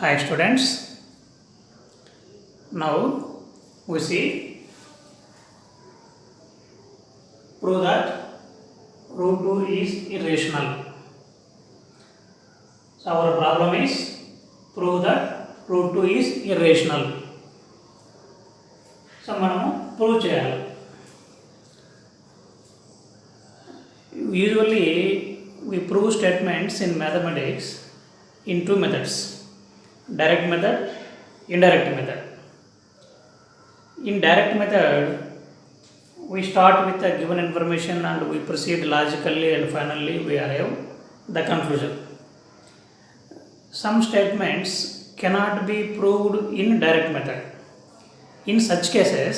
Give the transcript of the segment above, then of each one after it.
Hi students, now we see prove that root 2 is irrational. So our problem is prove that root 2 is irrational. So మనము prove చేయాలి. Usually we prove statements in mathematics in two methods, direct method, indirect method. In direct method, we start with the given information and we proceed logically and finally we arrive the conclusion. Some statements cannot be proved in direct method. In such cases,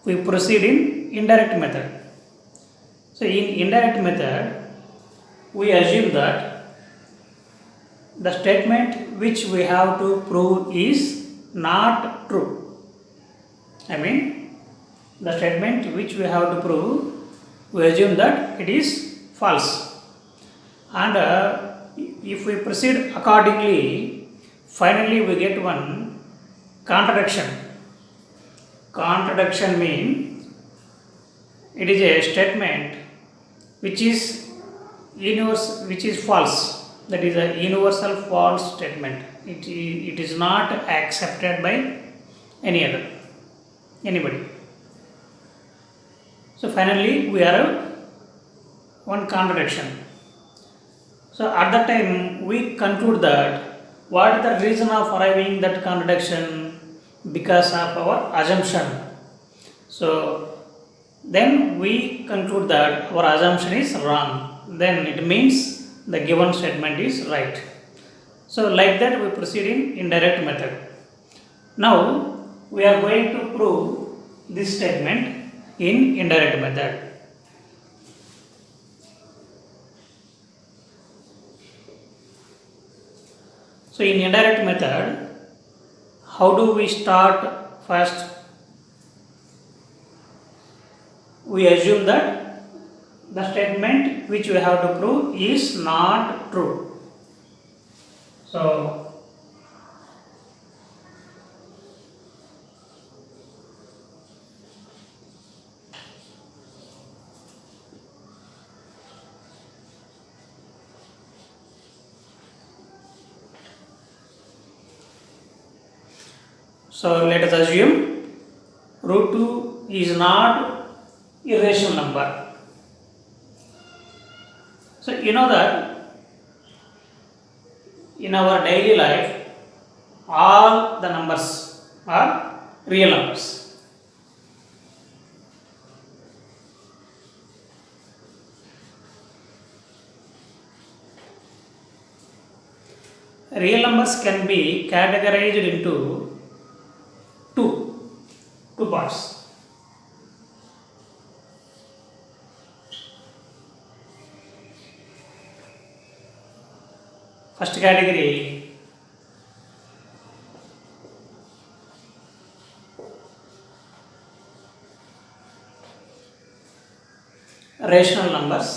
we proceed in indirect method. So in indirect method, we assume that the statement which we have to prove is not true. I mean, the statement which we have to prove, we assume that it is false. And if we proceed accordingly, finally we get one contradiction. Contradiction means it is a statement which is false. That is a universal false statement. It is not accepted by anybody. So finally we have one contradiction. So at that time we conclude that what is the reason of arriving that contradiction? Because of our assumption. So then we conclude that our assumption is wrong. Then it means the given statement is right. So like that we proceed in indirect method. Now we are going to prove this statement in indirect method. So in indirect method, how do we start? First, we assume that the statement which we have to prove is not true. So let us assume root 2 is not irrational number. So you know that in our daily life all the numbers are real numbers. Real numbers can be categorized into two parts. First category, rational numbers.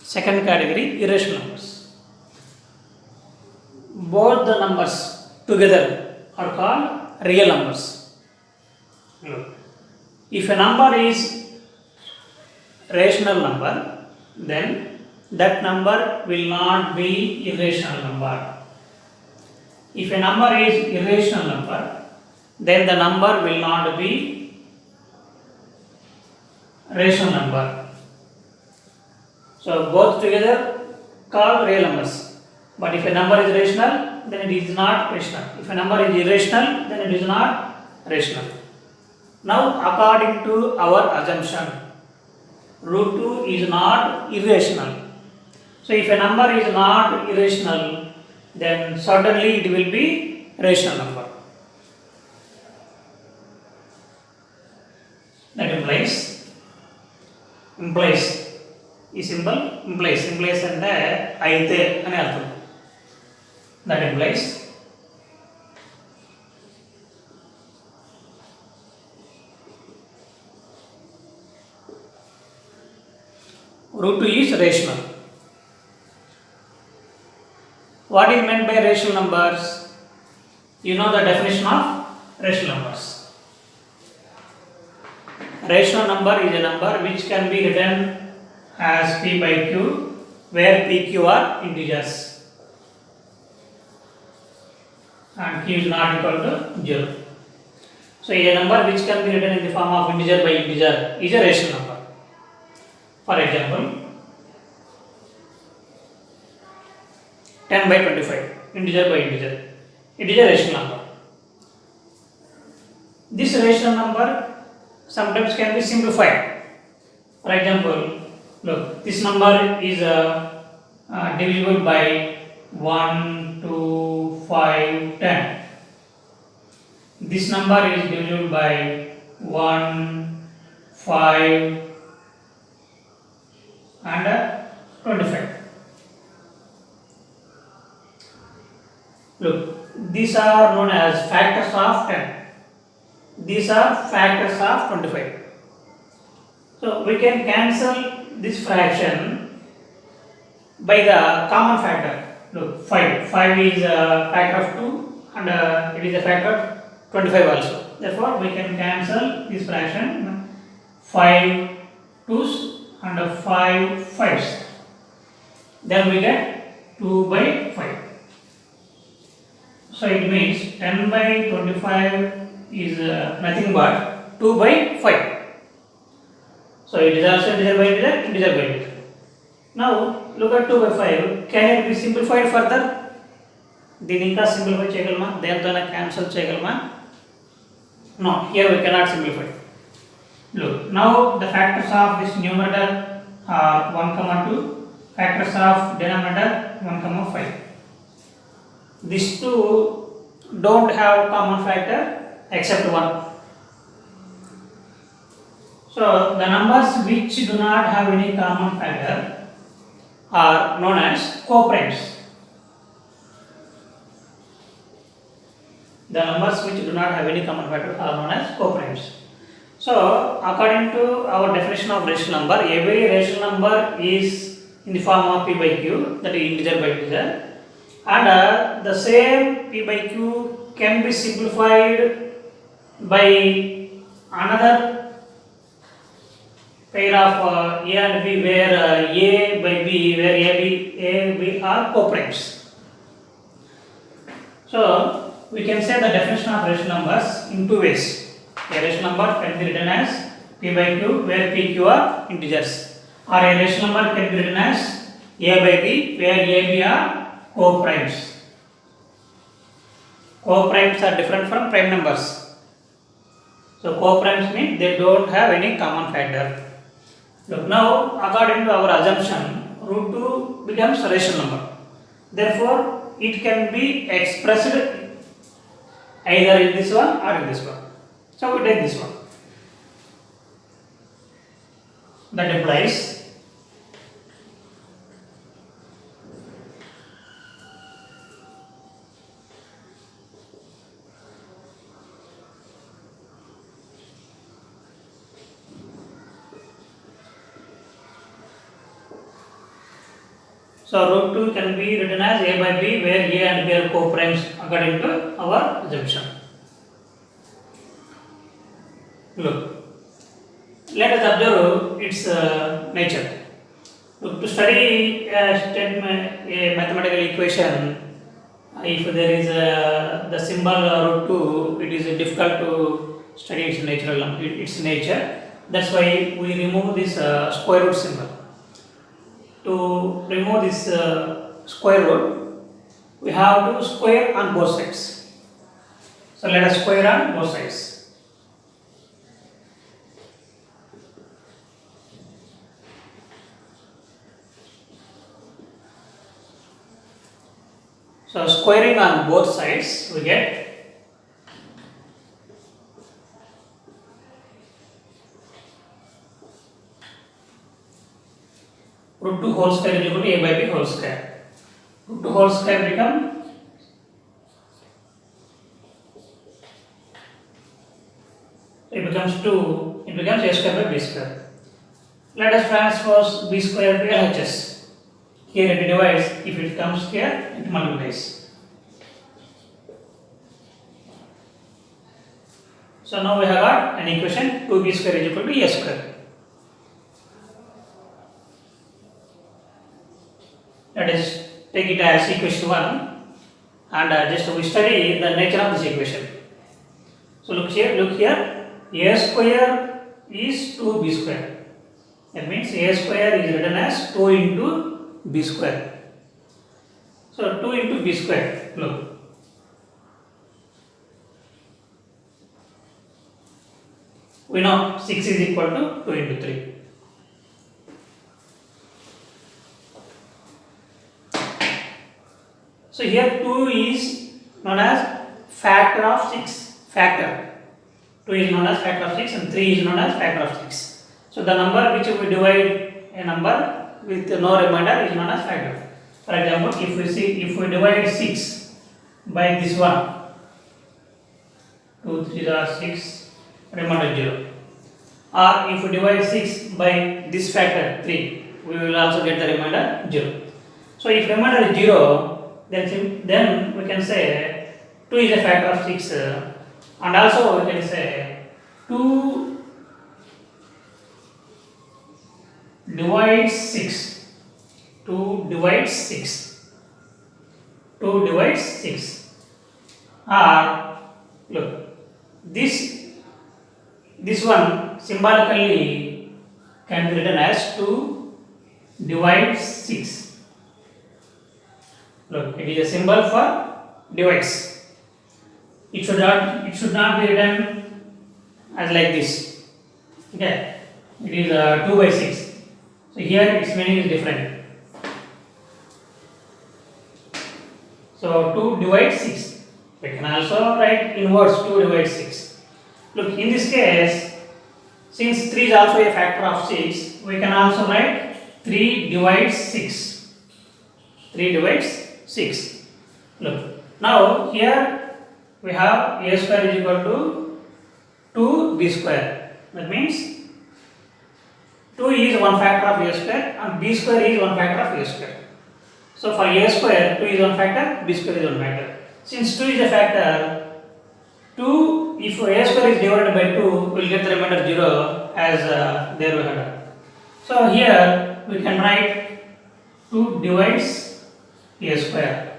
Second category, irrational numbers. Both the numbers together are called real numbers. If a number is rational number, then that number will not be irrational number. If a number is irrational number, then the number will not be rational number. So both together called real numbers. But if a number is rational, then it is not rational. If a number is irrational, then it is not rational. Now according to our assumption, root 2 is not irrational. So if a number is not irrational, then certainly it will be rational number. That implies ఈ symbol implies అంటే అయితే అని అర్థం. That implies Root 2 is rational. What is meant by rational numbers? You know the definition of rational numbers. Rational number is a number which can be written as p by q, where p, q are integers and q is not equal to 0. So a number which can be written in the form of integer by integer is a rational number. For example, 10 by 25, integer by integer, it is a rational number. This rational number sometimes can be simplified. For example, look, this number is divisible by 1, 2, 5, 10. This number is divisible by 1, 5 and 25. Look, these are known as factors of 10. These are factors of 25. So we can cancel this fraction by the common factor. Look, 5. 5 is a factor of 2 and it is a factor of 25 also. Therefore, we can cancel this fraction 5 2's and 5 5's. Then we get 2 by 5. So it means 10 by 25 is nothing but 2 by 5. So it is also integer by integer, integer by integer. Now look at 2 by 5. Can it be simplified further? దీని ఇంకా simplify చేయగలమా? దేనితోనే cancel చేయగలమా? No, here we cannot simplify. Look, now the factors of this numerator are 1, 2, factors of denominator 1, 5. These two don't have common factor except 1. So the numbers which do not have any common factor are known as co-primes. The numbers which do not have any common factor are known as co-primes. So according to our definition of rational number, every rational number is in the form of p by q, that is integer by integer, and the same p by q can be simplified by another pair of a and b, where a by b, where a b are co-primes. So we can say the definition of rational numbers in two ways. A rational number can be written as p by q, where p, q are integers, or a rational number can be written as a by b, where a, b are co-primes. Co-primes are different from prime numbers. So co-primes mean they don't have any common factor. Look, now according to our assumption, root 2 becomes a rational number. Therefore, it can be expressed either in this one or in this one. So we take this one. That implies so root 2 can be written as a by b, where a and b are co-primes according to our assumption. Look, let us observe its nature. Look, to study a mathematical equation, if there is the symbol root 2, it is difficult to study its nature. That's why we remove this square root symbol. To remove this square root, we have to square on both sides. So let us square on both sides. So squaring on both sides, we get root 2 whole square is equal to a by b whole square. Root 2 whole square becomes it becomes 2, it becomes a square by b square. Let us transpose b square to LHS. Here it divides, if it comes here, it multiplies. So now we have got an equation 2b square is equal to a square. Let us take it as equation 1 and just we study the nature of this equation. So look here, a square is 2b square. That means a square is written as 2 into b square. So 2 into b square, look. We know 6 is equal to 2 into 3. So here 2 is known as factor of 6. Factor. 2 is known as factor of 6 and 3 is known as factor of 6. So the number which we divide a number with no remainder is known as factor. For example, if we divide 6 by this one, 2, 3 are 6, remainder 0. Or if we divide 6 by this factor 3, we will also get the remainder 0. So if remainder is 0, then we can say 2 is a factor of 6 and also we can say 2 divides 6. 2 divides 6. 2 divides 6. Or look, this one symbolically can be written as 2 divides 6. Look, it is a symbol for divides. It should not be written as like this. Okay, it is 2 by 6. So here its meaning is different. So 2 divides 6. We can also write inverse 2 divides 6. Look, in this case, since 3 is also a factor of 6, we can also write 3 divides 6. 3 divides 6. Look, now here we have a square is equal to 2b square. That means 2 is one factor of a square and b square is one factor of a square. So for a square, 2 is one factor, b square is one factor. Since 2 is a factor, 2, if a square is divided by 2, we will get the remainder 0 as there we had. So here we can write 2 divides a square.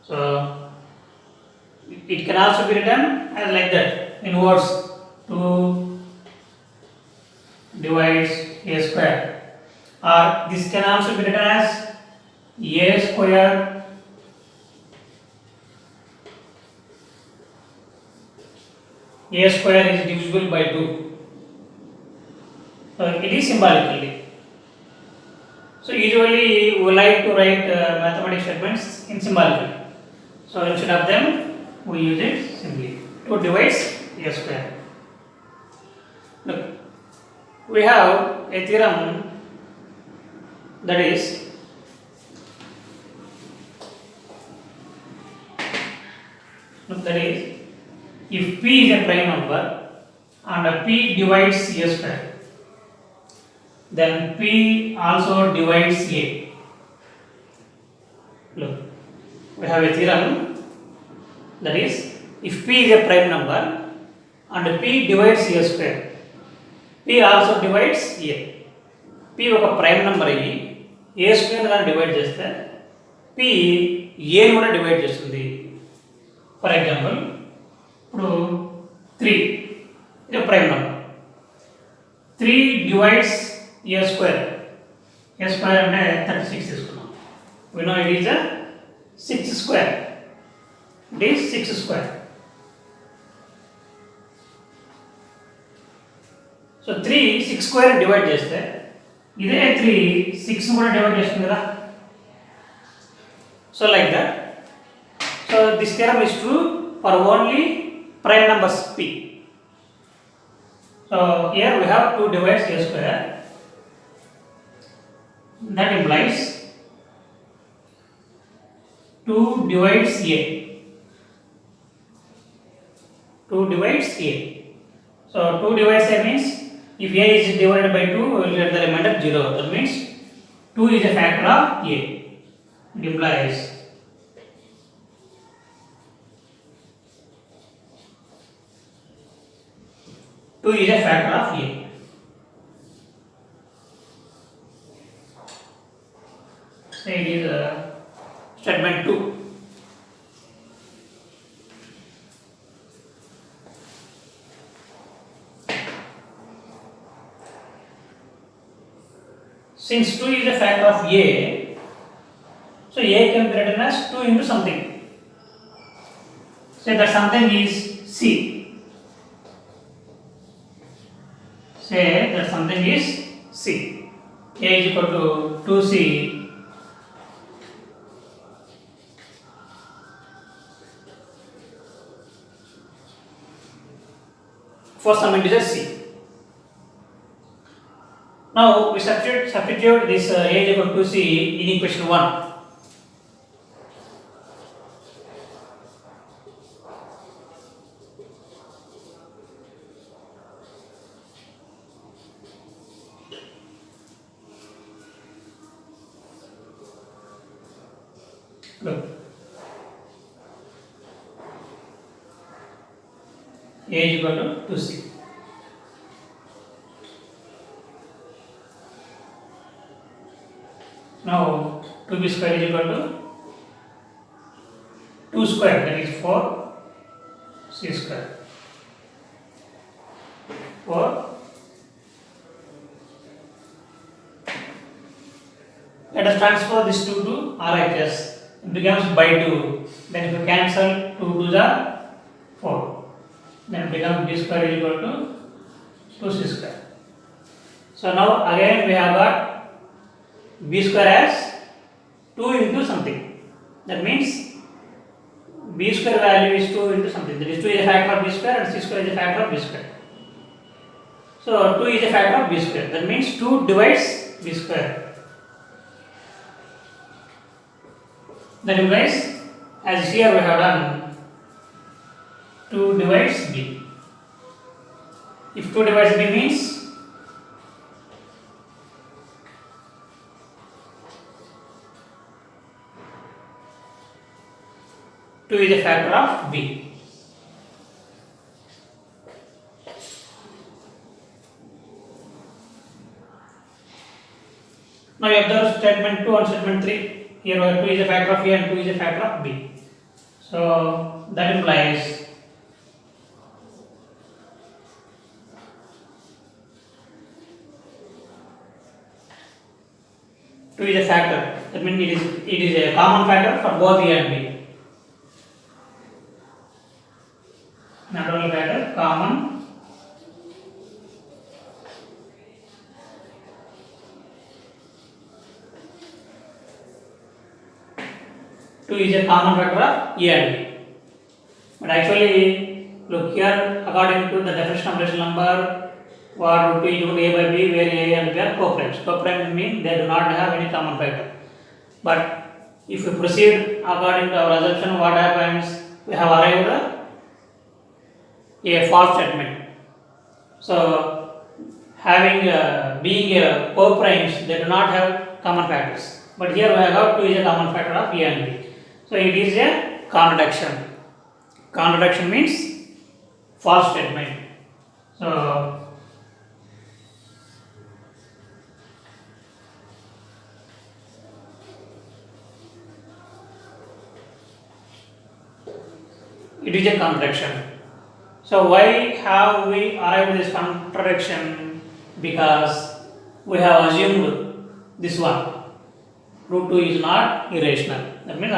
So it can also be written as like that, inverse 2 divides a square, or this can also be written as a square is divisible by 2. So it is symbolically. So usually we like to write mathematical statements in symbolically. So instead of them, we use it simply. 2 divides a square. Look, we have a theorem that is if p is a prime number and p divides a square, then p also divides a. Look, we have a theorem that is if p is a prime number and p divides a square, p also divides a. p ఒక prime number అయ్యి ఏ square దాన్ని divide చేస్తే p a కూడా divide చేస్తుంది. For example ఇప్పుడు 3 ఇది prime number, 3 divides a square. a square అంటే 36 తీసుకున్నాం. we know it is a 6 square. It is 6 square. So 3 6 square divide చేస్తే ఇదే 3 6 కూడా డివైడ్ చేస్తుంది కదా. So like that. So this theorem is true for only prime numbers p. So here we have 2 divides a square. That implies 2 divides a. 2 divides a. So 2 divides a means If a is divided by 2, we will get the remainder 0. That means 2 is a factor of a. It implies 2 is a factor of a. So it is statement 2. Since 2 is a factor of a, so a can be written as 2 into something. Say that something is c. Say that something is c. A is equal to 2c for some integer c. Now we substitute this a is equal to c in equation 1. Look. A is equal to 2c. Now 2b square is equal to 2 square, that is 4c square. 4. Let us transfer this 2 to RHS. It becomes by 2. Then if you cancel 2 to the 4, then it becomes b square is equal to 2c square. So now again we have got b square as 2 into something. That means b square value is 2 into something. That is 2 is a factor of b square and c square is a factor of b square. So 2 is a factor of b square. That means 2 divides b square. That implies, as here we have done, 2 divides b. If 2 divides b means 2 is a factor of b. Now you observe statement 2 and statement 3. Here 2 is a factor of a and 2 is a factor of b. So that implies two is a factor. That means it is a common factor for both a and b. Not only factor, common. 2 is a common factor of a and b. But actually, look here, according to the definition of rational number, what root 2 is equal to a by b, where a and b are co-primes. Co-primes mean they do not have any common factor. But if we proceed according to our assumption, what happens? We have arrived a false statement. So, having being a co-primes, they do not have common factors. But here we have 2 is a common factor of a and b. So it is a contradiction. Contradiction means false statement. So it is a contradiction. So why have we arrived at this contradiction? Because we have assumed this one. Root 2 is not irrational. That means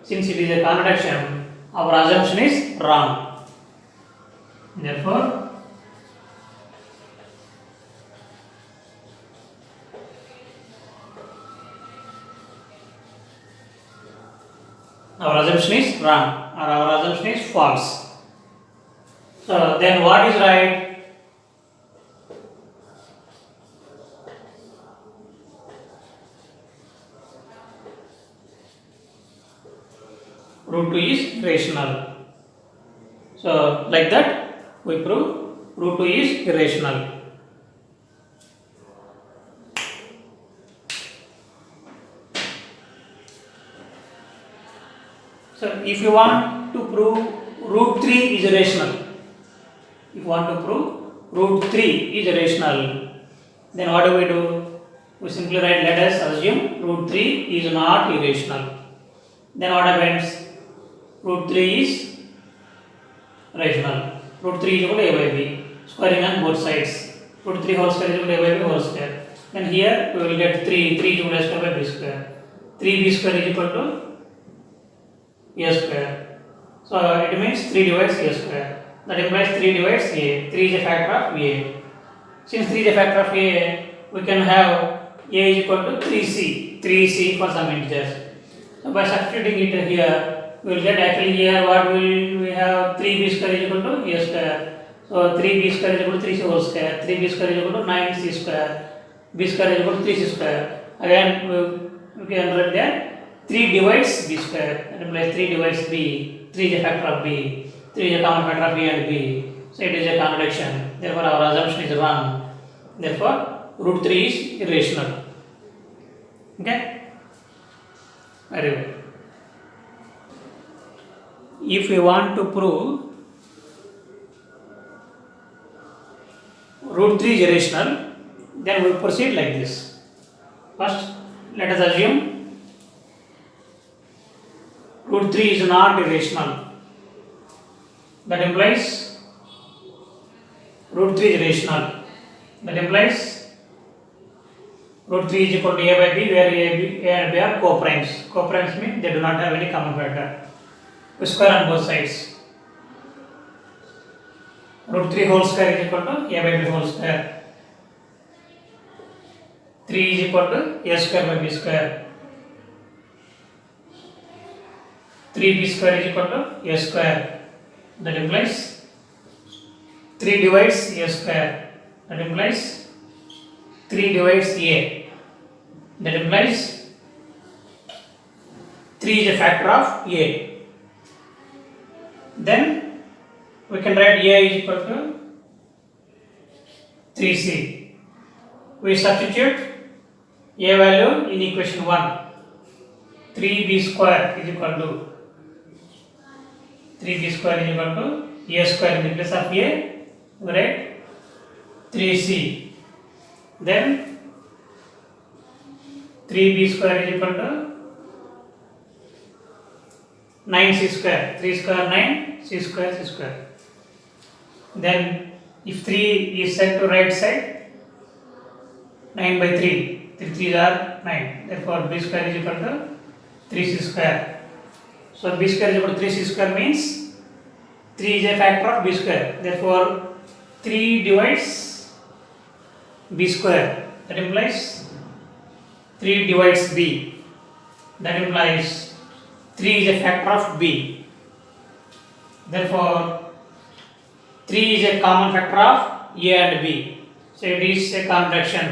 since it is a contradiction, our assumption is wrong. Therefore, our assumption is wrong or our assumption is false. So then what is right? Root 2 is rational. So like that we prove root 2 is irrational. So if you want to prove root 3 is rational, if you want to prove root 3 is rational, then what do? We simply write, let us assume root 3 is not irrational. Then what happens? Root 3 is rational. Root 3 is equal to a by b. Squaring on both sides. Root 3 whole square is equal to a by b whole square. Then here we will get 3. 3 is equal to a square by b square. 3b square is equal to a square. So it means 3 divides a square. That implies 3 divides a. 3 is a factor of a. Since 3 is a factor of a, we can have a is equal to 3c. 3c for some integers. So by substituting it here, we will get actually here what will we have 3b square is equal to a square. So 3b square is equal to 3c whole square. 3b square is equal to 9c square. B square is equal to 3c square. Again we can write that 3 divides b square. That implies 3 divides b. 3 is a factor of b. 3 is a common factor of a and b. So it is a contradiction. Therefore our assumption is wrong. Therefore root 3 is irrational. Okay? Very well. If we want to prove root 3 is irrational, then we will proceed like this. First, let us assume root 3 is not irrational. That implies root 3 is rational. That implies root 3 is equal to a by b, where a and b are co-primes. Co-primes mean they do not have any common factor. We square on both sides. Root 3 whole square is equal to a by b whole square. 3 is equal to a square by b square. 3b square is equal to a square. That implies 3 divides a square. That implies 3 divides a. That implies 3 is a factor of a. Then we can write a is equal to 3c. We substitute a value in equation 1. 3b square is equal to 3b square is equal to a square. In the place of a, we write 3c. Then 3b square is equal to 9c square. 3 square 9, c square c square. Then if 3 is set to right side, 9 by 3. 3 3s are 9. Therefore b square is equal to 3c square. So b square is equal to 3c square means 3 is a factor of b square. Therefore 3 divides b square. That implies 3 divides b. That implies 3 is a factor of b. Therefore 3 is a common factor of a and b. So it is a contradiction.